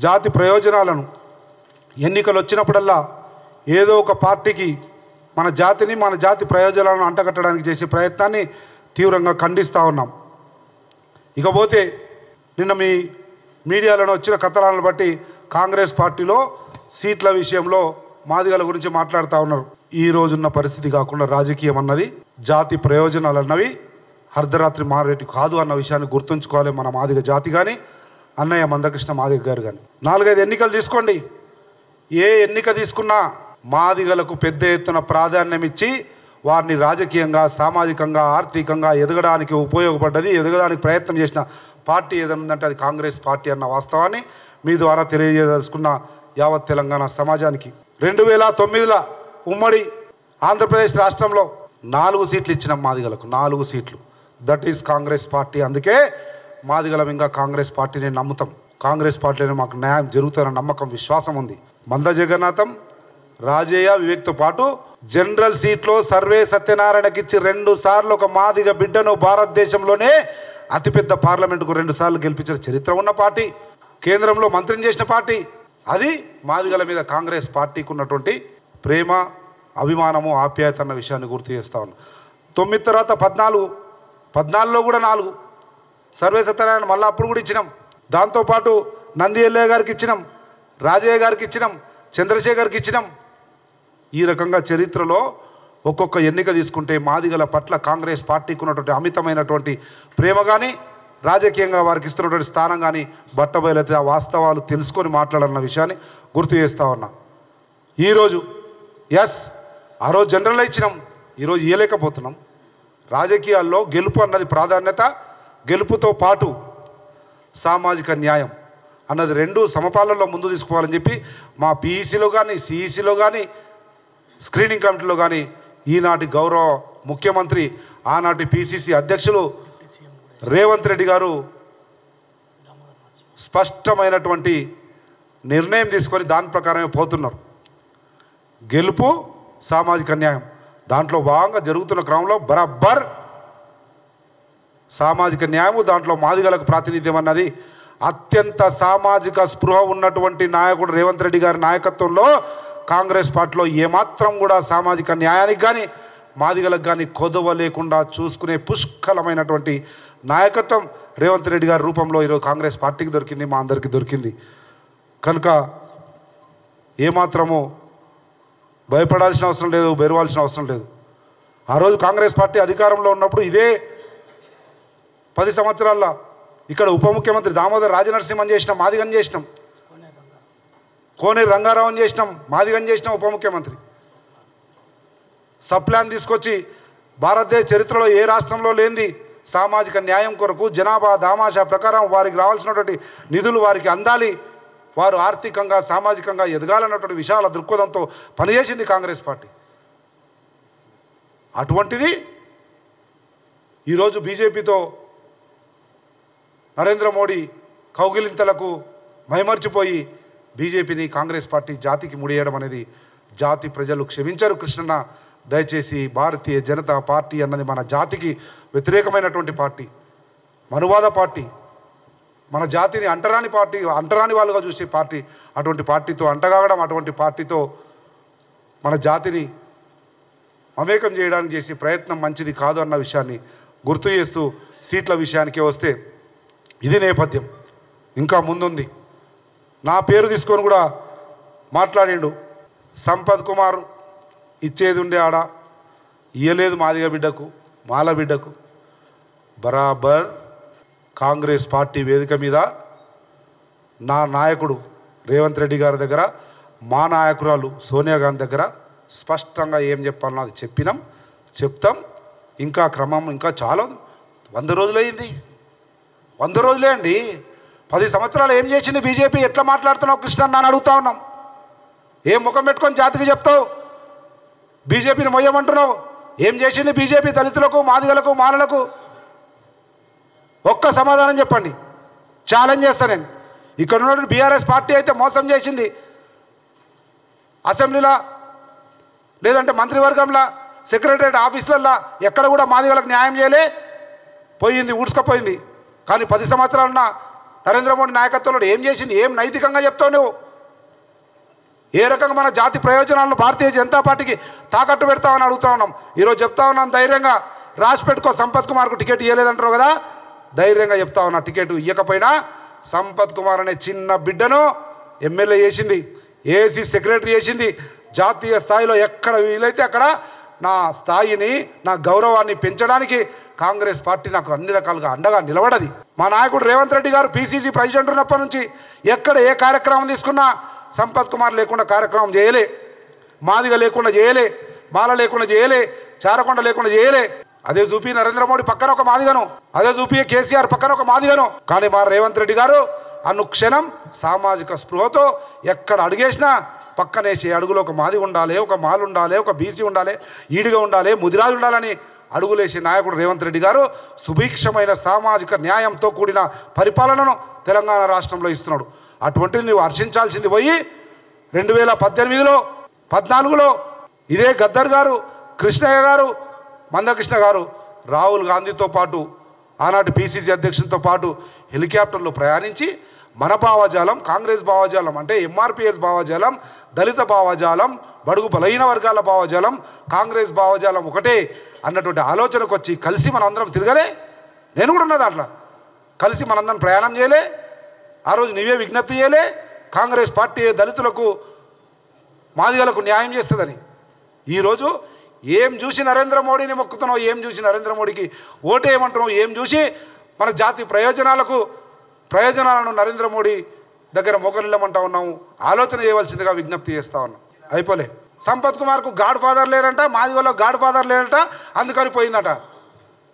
జాతి ప్రయోజనాలను ఎన్నికలు వచ్చినప్పుడల్లా ఏదో ఒక పార్టీకి మన జాతిని మన జాతి ప్రయోజనాలను అంటగట్టడానికి చేసే ప్రయత్నాన్ని తీవ్రంగా ఖండిస్తూ ఉన్నాం. ఇకపోతే నిన్న మీ మీడియాలో వచ్చిన కథనాలను బట్టి కాంగ్రెస్ పార్టీలో సీట్ల విషయంలో మాదిగల గురించి మాట్లాడుతూ ఉన్నారు. ఈ రోజున్న పరిస్థితి కాకుండా రాజకీయం అన్నది జాతి ప్రయోజనాలు అన్నవి అర్ధరాత్రి మారేటి కాదు అన్న విషయాన్ని గుర్తుంచుకోవాలి మన మాదిగ జాతి కానీ అన్నయ్య మందకృష్ణ మాదిగ గారు కానీ. 4-5 ఎన్నికలు తీసుకోండి, ఏ ఎన్నిక తీసుకున్నా మాదిగలకు పెద్ద ఎత్తున ప్రాధాన్యం ఇచ్చి వారిని రాజకీయంగా సామాజికంగా ఆర్థికంగా ఎదగడానికి ఉపయోగపడ్డది, ఎదగడానికి ప్రయత్నం చేసిన పార్టీ ఏదైనా ఉందంటే అది కాంగ్రెస్ పార్టీ అన్న వాస్తవాన్ని మీ ద్వారా తెలియజేదలుచుకున్న యావత్ తెలంగాణ సమాజానికి. 2009లో ఉమ్మడి ఆంధ్రప్రదేశ్ రాష్ట్రంలో 4 సీట్లు ఇచ్చినాం మాదిగలకు, 4 సీట్లు. That is Congress party. అందుకే మాదిగలం ఇంకా కాంగ్రెస్ పార్టీని నమ్ముతాం. కాంగ్రెస్ పార్టీలో మాకు న్యాయం జరుగుతున్న నమ్మకం విశ్వాసం ఉంది. మంద జగన్నాథం రాజయ్య వివేక్తో పాటు జనరల్ సీట్లో సర్వే సత్యనారాయణకి ఇచ్చి 2 సార్లు ఒక మాదిగ బిడ్డను భారతదేశంలోనే అతిపెద్ద పార్లమెంటుకు 2 సార్లు గెలిపించిన చరిత్ర ఉన్న పార్టీ, కేంద్రంలో మంత్రిని చేసిన పార్టీ. అది మాదిగల మీద కాంగ్రెస్ పార్టీకి ఉన్నటువంటి ప్రేమ అభిమానము ఆప్యాయత అన్న విషయాన్ని గుర్తు చేస్తా ఉన్నాం. 9 తర్వాత 14లో కూడా 4 సర్వే సత్యనారాయణ మళ్ళీ అప్పుడు కూడా ఇచ్చినాం. దాంతోపాటు నంది ఎల్లయ్య గారికి ఇచ్చినాం, రాజయ్య గారికి ఇచ్చినాం, చంద్రశేఖర్కి ఇచ్చినాం. ఈ రకంగా చరిత్రలో ఒక్కొక్క ఎన్నిక తీసుకుంటే మాదిగల పట్ల కాంగ్రెస్ పార్టీకి ఉన్నటువంటి అమితమైనటువంటి ప్రేమ కానీ రాజకీయంగా వారికి ఇస్తున్నటువంటి స్థానం కానీ బట్టబయలైతే ఆ వాస్తవాలు తెలుసుకొని మాట్లాడాలన్న విషయాన్ని గుర్తు చేస్తూ ఉన్నా. ఈరోజు ఆ రోజు జనరల్లో ఇచ్చినాం, ఈరోజు ఇవ్వలేకపోతున్నాం. రాజకీయాల్లో గెలుపు అన్నది ప్రాధాన్యత, గెలుపుతో పాటు సామాజిక న్యాయం అన్నది 2 సమపాలనలో ముందు తీసుకోవాలని చెప్పి మా పీఈసీలో కానీ సిఈసీలో కానీ స్క్రీనింగ్ కమిటీలో కానీ ఈనాటి గౌరవ ముఖ్యమంత్రి ఆనాటి పిసిసి అధ్యక్షులు రేవంత్ రెడ్డి గారు స్పష్టమైనటువంటి నిర్ణయం తీసుకొని దాని ప్రకారమే పోతున్నారు. గెలుపు సామాజిక న్యాయం దాంట్లో భాగంగా జరుగుతున్న క్రమంలో బరాబర్ సామాజిక న్యాయము దాంట్లో మాదిగలకు ప్రాతినిధ్యం అన్నది అత్యంత సామాజిక స్పృహ ఉన్నటువంటి నాయకుడు రేవంత్ రెడ్డి గారి నాయకత్వంలో కాంగ్రెస్ పార్టీలో ఏమాత్రం కూడా సామాజిక న్యాయానికి కానీ మాదిగలకు కానీ కొదవ లేకుండా చూసుకునే పుష్కలమైనటువంటి నాయకత్వం రేవంత్ రెడ్డి గారి రూపంలో ఈరోజు కాంగ్రెస్ పార్టీకి దొరికింది, మా అందరికీ దొరికింది. కనుక ఏమాత్రము భయపడాల్సిన అవసరం లేదు, బెరవాల్సిన అవసరం లేదు. ఆ రోజు కాంగ్రెస్ పార్టీ అధికారంలో ఉన్నప్పుడు ఇదే 10 సంవత్సరాల్లో ఇక్కడ ఉప ముఖ్యమంత్రి దామోదర్ రాజనరసింహన్ చేసినాం, మాదిగని చేసినాం, కోనేరు రంగారావుని చేసినాం, మాదిగని చేసినాం ఉప ముఖ్యమంత్రి. సబ్ ప్లాన్ తీసుకొచ్చి భారతదేశ చరిత్రలో ఏ రాష్ట్రంలో లేనిది సామాజిక న్యాయం కొరకు జనాభా దామాషా ప్రకారం వారికి రావాల్సినటువంటి నిధులు వారికి అందాలి, వారు ఆర్థికంగా సామాజికంగా ఎదగాలన్నటువంటి విశాల దృక్పథంతో పనిచేసింది కాంగ్రెస్ పార్టీ. అటువంటిది ఈరోజు బీజేపీతో నరేంద్ర మోడీ కౌగిలింతలకు మైమర్చిపోయి బీజేపీని కాంగ్రెస్ పార్టీ జాతికి ముడియడం అనేది జాతి ప్రజలు క్షమించరు. కృష్ణన్న దయచేసి భారతీయ జనతా పార్టీ అన్నది మన జాతికి వ్యతిరేకమైనటువంటి పార్టీ, మనువాద పార్టీ, మన జాతిని అంటరాని వాళ్ళుగా చూసే పార్టీ. అటువంటి పార్టీతో అంటగాగడం, అటువంటి పార్టీతో మన జాతిని మమేకం చేయడానికి చేసే ప్రయత్నం మంచిది కాదు అన్న విషయాన్ని గుర్తు చేస్తూ సీట్ల విషయానికే వస్తే ఇది నేపథ్యం. ఇంకా ముందుంది. నా పేరు తీసుకొని కూడా మాట్లాడిండు సంపత్ కుమార్. ఇచ్చేది ఉండే ఆడ ఇయ్యలేదు మాదిగ బిడ్డకు, మాల బిడ్డకు. బరాబర్ కాంగ్రెస్ పార్టీ వేదిక మీద నా నాయకుడు రేవంత్ రెడ్డి గారి దగ్గర, మా నాయకురాలు సోనియా గాంధీ దగ్గర స్పష్టంగా ఏం చెప్పాలన్నా అది చెప్తాం. ఇంకా క్రమం ఇంకా చాలా 100 రోజులైంది. 100 రోజులే అండి. 10 సంవత్సరాలు ఏం చేసింది బీజేపీ? ఎట్లా మాట్లాడుతున్నావు కృష్ణన్న అని అడుగుతా ఉన్నాం. ఏం ముఖం పెట్టుకొని జాతికి చెప్తావు? బీజేపీని మొయ్యమంటున్నావు. ఏం చేసింది బీజేపీ దళితులకు, మాదిగలకు, మాలలకు? ఒక్క సమాధానం చెప్పండి. ఛాలెంజ్ చేస్తా నేను. ఇక్కడ ఉన్న బీఆర్ఎస్ పార్టీ అయితే మోసం చేసింది. అసెంబ్లీలో లేదంటే మంత్రివర్గంలో సెక్రటరియట్ ఆఫీసులల్లో ఎక్కడ కూడా మాదిగలకు న్యాయం చేయలే, పోయింది, ఊడ్చుకపోయింది. కానీ 10 సంవత్సరాలున్న నరేంద్ర మోడీ నాయకత్వంలో ఏం చేసింది? ఏం నైతికంగా చెప్తావు నువ్వు? ఏ రకంగా మన జాతి ప్రయోజనాలను భారతీయ జనతా పార్టీకి తాకట్టు పెడతామని అడుగుతా ఉన్నాం. ఈరోజు చెప్తా ఉన్నాం ధైర్యంగా, రాసి పెట్టుకో, సంపత్ కుమార్కు టికెట్ ఇవ్వలేదంటారు కదా, ధైర్యంగా చెప్తా ఉన్నా, టికెట్ ఇవ్వకపోయినా సంపత్ కుమార్ అనే చిన్న బిడ్డను ఎమ్మెల్యే చేసింది, ఏసీ సెక్రటరీ చేసింది. జాతీయ స్థాయిలో ఎక్కడ వీలైతే అక్కడ నా స్థాయిని, నా గౌరవాన్ని పెంచడానికి కాంగ్రెస్ పార్టీ నాకు అన్ని రకాలుగా అండగా నిలబడది. మా నాయకుడు రేవంత్ రెడ్డి గారు పీసీసీ ప్రెసిడెంట్ ఉన్నప్పటి నుంచి ఎక్కడ ఏ కార్యక్రమం తీసుకున్నా సంపత్ కుమార్ లేకుండా కార్యక్రమం చేయలే, మాదిగ లేకుండా చేయలే, మాల లేకుండా చేయలే, చారకొండ లేకుండా చేయలే. అదే చూపి నరేంద్ర మోడీ పక్కన ఒక మాదిగను, అదే చూపి కేసీఆర్ పక్కన ఒక మాదిగను. కానీ మా రేవంత్ రెడ్డి గారు అనుక్షణం సామాజిక స్పృహతో ఎక్కడ అడుగేసినా పక్కనేసి అడుగులో ఒక మాది ఉండాలి, ఒక మాలు ఉండాలి, ఒక బీసీ ఉండాలి, ఈడిగా ఉండాలి, ముదిరాజు ఉండాలని అడుగులేసే నాయకుడు రేవంత్ రెడ్డి గారు సుభిక్షమైన సామాజిక న్యాయంతో కూడిన పరిపాలనను తెలంగాణ రాష్ట్రంలో ఇస్తున్నాడు. అటువంటిది నువ్వు హర్షించాల్సింది పోయి 2018లో 14లో ఇదే గద్దర్ గారు, కృష్ణయ్య గారు, మందకృష్ణ గారు రాహుల్ గాంధీతో పాటు ఆనాటి పీసీసీ అధ్యక్షునితో పాటు హెలికాప్టర్లో ప్రయాణించి మన భావజాలం, కాంగ్రెస్ భావజాలం అంటే ఎంఆర్పీఎస్ భావజాలం, దళిత భావజాలం, బడుగు బలహీన వర్గాల భావజాలం, కాంగ్రెస్ భావజాలం ఒకటే అన్నటువంటి ఆలోచనకు వచ్చి కలిసి మనందరం తిరగలే. నేను కూడా ఉన్నా దాంట్లో. కలిసి మనందరం ప్రయాణం చేయలే. ఆ రోజు నీవే విజ్ఞప్తి చేయలే, కాంగ్రెస్ పార్టీ దళితులకు మాదిగలకు న్యాయం చేస్తుందని. ఈరోజు ఏం చూసి నరేంద్ర మోడీని మొక్కుతున్నావు, ఏం చూసి నరేంద్ర మోడీకి ఓటేయమంటున్నావు, ఏం చూసి మన జాతి ప్రయోజనాలను నరేంద్ర మోడీ దగ్గర మోకరిల్లమంటా ఉన్నాము. ఆలోచన చేయవలసిందిగా విజ్ఞప్తి చేస్తూ ఉన్నాం. అయిపోలే. సంపత్ కుమార్కు గాడ్ ఫాదర్ లేరంట, మాదిగలో గాడ్ ఫాదర్ లేరంట, అందుకని పోయిందట.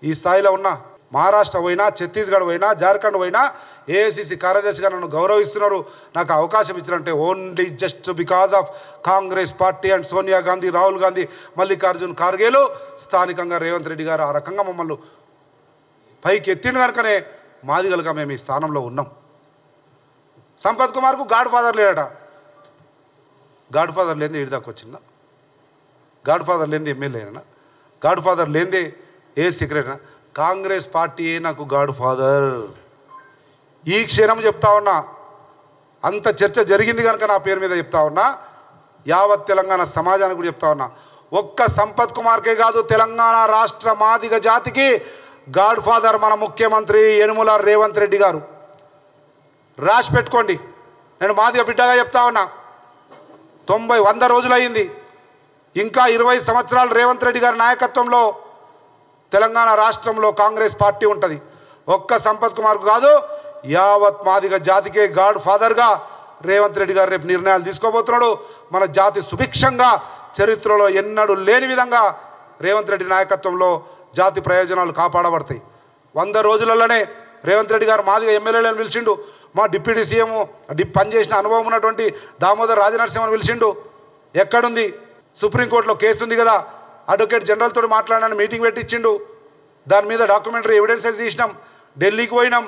ఈ స్థాయిలో ఉన్న మహారాష్ట్ర పోయినా, ఛత్తీస్గఢ్ పోయినా, జార్ఖండ్ పోయినా ఏఐసిసి కార్యదర్శిగా నన్ను గౌరవిస్తున్నారు. నాకు అవకాశం ఇచ్చినంటే only just because of Congress party and Sonia Gandhi, Rahul Gandhi, Mallikarjun ఖార్గేలు, స్థానికంగా రేవంత్ రెడ్డి గారు ఆ రకంగా మమ్మల్ని పైకి ఎత్తిండు కనుకనే మాదిగలుగా మేము ఈ స్థానంలో ఉన్నాం. సంపత్ కుమార్కు గాడ్ ఫాదర్ లేడట. గాడ్ ఫాదర్ లేనిదే ఇడి దాకా వచ్చిందా? గాడ్ ఫాదర్ లేనిదే ఎమ్మెల్యేనా? గాడ్ ఫాదర్ లేనిదే ఏ సెక్రటరీ? కాంగ్రెస్ పార్టీయే నాకు గాడ్ ఫాదర్. ఈ క్షణం చెప్తా ఉన్నా, అంత చర్చ జరిగింది కనుక నా పేరు మీద చెప్తా ఉన్నా, యావత్ తెలంగాణ సమాజానికి కూడా చెప్తా ఉన్నా. ఒక్క సంపత్ కుమార్కే కాదు, తెలంగాణ రాష్ట్ర మాదిగ జాతికి గాడ్ ఫాదర్ మన ముఖ్యమంత్రి యనుమల రేవంత్ రెడ్డి గారు. రాసి పెట్టుకోండి. నేను మాదిగ బిడ్డగా చెప్తా ఉన్నా. 100 రోజులు అయింది. ఇంకా 20 సంవత్సరాలు రేవంత్ రెడ్డి గారి నాయకత్వంలో తెలంగాణ రాష్ట్రంలో కాంగ్రెస్ పార్టీ ఉంటుంది. ఒక్క సంపత్ కుమార్కు కాదు, యావత్ మాదిగ జాతికే గాడ్ ఫాదర్గా రేవంత్ రెడ్డి గారు రేపు నిర్ణయాలు తీసుకోబోతున్నాడు. మన జాతి సుభిక్షంగా చరిత్రలో ఎన్నడూ లేని విధంగా రేవంత్ రెడ్డి నాయకత్వంలో జాతి ప్రయోజనాలు కాపాడబడతాయి. 100 రోజులలోనే రేవంత్ రెడ్డి గారు మాదిగ ఎమ్మెల్యేలను పిలిచిండు. మా డిప్యూటీ సీఎం పనిచేసిన అనుభవం ఉన్నటువంటి దామోదర్ రాజనరసింహను పిలిచిండు. ఎక్కడుంది? సుప్రీంకోర్టులో కేసు ఉంది కదా, అడ్వకేట్ జనరల్తో మాట్లాడని మీటింగ్ పెట్టించిండు. దాని మీద డాక్యుమెంటరీ ఎవిడెన్సెస్ తీసినాం. ఢిల్లీకి పోయినాం,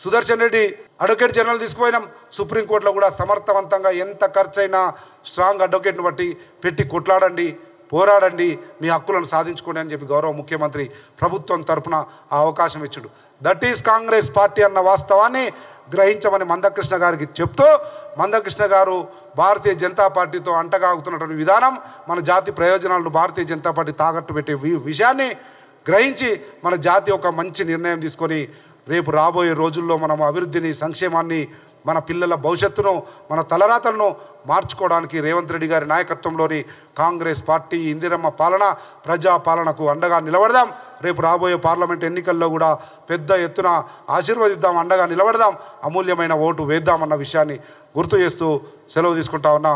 సుదర్శన్ రెడ్డి అడ్వకేట్ జనరల్ తీసుకుపోయినాం. సుప్రీంకోర్టులో కూడా సమర్థవంతంగా ఎంత ఖర్చైనా స్ట్రాంగ్ అడ్వకేట్ని బట్టి పెట్టి కొట్లాడండి, పోరాడండి, మీ హక్కులను సాధించుకోండి అని చెప్పి గౌరవ ముఖ్యమంత్రి ప్రభుత్వం తరఫున ఆ అవకాశం ఇచ్చిండు. దట్ ఈస్ కాంగ్రెస్ పార్టీ అన్న వాస్తవాన్ని గ్రహించమని మందకృష్ణ గారికి చెప్తూ, మందకృష్ణ గారు భారతీయ జనతా పార్టీతో అంటగాగుతున్నటువంటి విధానం మన జాతి ప్రయోజనాలను భారతీయ జనతా పార్టీ తాకట్టు పెట్టే విషయాన్ని గ్రహించి మన జాతి ఒక మంచి నిర్ణయం తీసుకొని రేపు రాబోయే రోజుల్లో మనం అభివృద్ధిని, సంక్షేమాన్ని, మన పిల్లల భవిష్యత్తును, మన తలరాతలను మార్చుకోవడానికి రేవంత్ రెడ్డి గారి నాయకత్వంలోని కాంగ్రెస్ పార్టీ ఇందిరమ్మ పాలన, ప్రజాపాలనకు అండగా నిలబడదాం. రేపు రాబోయే పార్లమెంట్ ఎన్నికల్లో కూడా పెద్ద ఎత్తున ఆశీర్వదిద్దాం, అండగా నిలబడదాం, అమూల్యమైన ఓటు వేద్దామన్న విషయాన్ని గుర్తు చేస్తూ సెలవు తీసుకుంటా ఉన్నా.